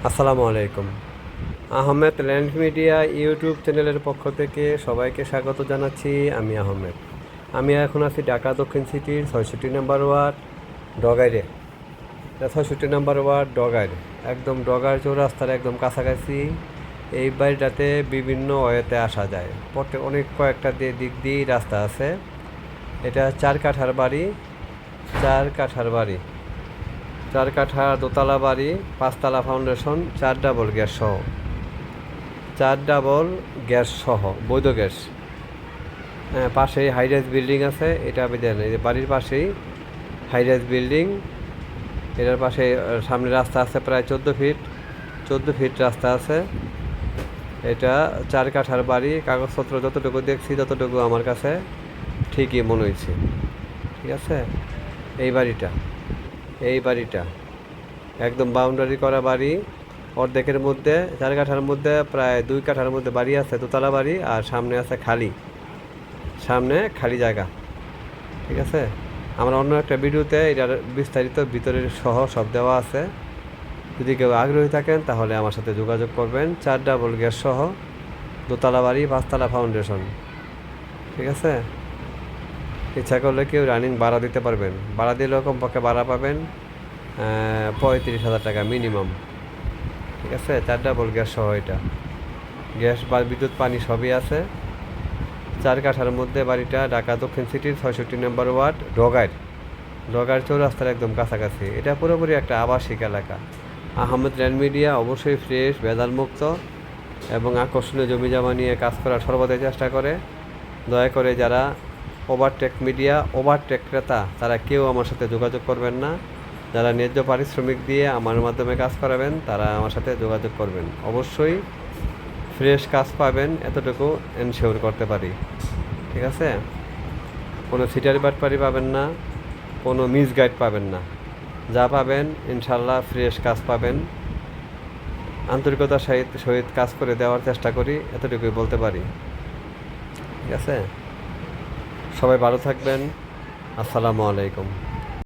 আসসালামু আলাইকুম। Ahmed land media YouTube চ্যানেলের পক্ষ থেকে সবাইকে স্বাগত জানাচ্ছি। আমি আহমেদ। আমি এখন আছি ঢাকা দক্ষিণ সিটির ৬৬ নম্বর ওয়ার্ড ডগাইরে। ৬৬ নম্বর ওয়ার্ড ডগাইর, একদম ডগার চৌরাস্তার একদম কাছাকাছি। এই বাড়িটাতে বিভিন্ন ওয়েতে আসা যায়, অনেক কয়েকটা দিক দিয়েই রাস্তা আছে। এটা ৪ কাঠার বাড়ি, ৪ কাঠার বাড়ি, ৪ কাঠা দোতলা বাড়ি, ৫তলা ফাউন্ডেশন, ৪ ডাবল গ্যাস সহ, ৪ ডাবল গ্যাস সহ, বৈধ গ্যাস। পাশেই হাইরাইজ বিল্ডিং আছে। এটা আমি দেন এই যে বাড়ির পাশেই হাইরাইজ বিল্ডিং। এটার পাশে সামনে রাস্তা আছে প্রায় ১৪ ফিট রাস্তা আছে। এটা ৪ কাঠার বাড়ি। কাগজপত্র যতটুকু দেখছি ততটুকু আমার কাছে ঠিকই মনে হয়েছে। ঠিক আছে, এই বাড়িটা একদম বাউন্ডারি করা বাড়ি। অর্ধেকের মধ্যে ৪ কাঠার মধ্যে প্রায় ২ কাঠার মধ্যে বাড়ি আছে, দোতলা বাড়ি, আর সামনে আছে খালি জায়গা। ঠিক আছে, আমার অন্য একটা ভিডিওতে এটার বিস্তারিত ভিতরের সহ সব দেওয়া আছে। যদি কেউ আগ্রহী থাকেন তাহলে আমার সাথে যোগাযোগ করবেন। ৪ ডাবল গ্যাস সহ, দোতলা বাড়ি, ৫তলা ফাউন্ডেশন। ঠিক আছে, ইচ্ছা করলে কেউ রানিং ভাড়া দিতে পারবেন। ভাড়া দিলেও কমপক্ষে ভাড়া পাবেন ৩৫,০০০ টাকা মিনিমাম। ঠিক আছে, ৪ ডাবল গ্যাস সহ এটা। গ্যাস বা বিদ্যুৎ পানি সবই আছে। ৪ কাঠার মধ্যে বাড়িটা ঢাকা দক্ষিণ সিটির ৬৬ নম্বর ওয়ার্ড ডগার চৌরাস্তার একদম কাছাকাছি। এটা পুরোপুরি একটা আবাসিক এলাকা। আহমেদ ল্যান্ড মিডিয়া অবশ্যই ফ্রেশ, ভেজালমুক্ত এবং আকর্ষণীয় জমি জমা নিয়ে কাজ করার সর্বদাই চেষ্টা করে। দয়া করে যারা ওভারটেক ক্রেতা, তারা কেউ আমার সাথে যোগাযোগ করবেন না। যারা ন্যায্য পারিশ্রমিক দিয়ে আমার মাধ্যমে কাজ করাবেন তারা আমার সাথে যোগাযোগ করবেন। অবশ্যই ফ্রেশ কাজ পাবেন, এতটুকু এনশিওর করতে পারি। ঠিক আছে, কোনো সিটারি বাটপারি পাবেন না, কোনো মিসগাইড পাবেন না। যা পাবেন ইনশাল্লাহ ফ্রেশ কাজ পাবেন। আন্তরিকতার সহিত কাজ করে দেওয়ার চেষ্টা করি, এতটুকুই বলতে পারি। ঠিক আছে, সবাই ভালো থাকবেন। আসসালামু আলাইকুম।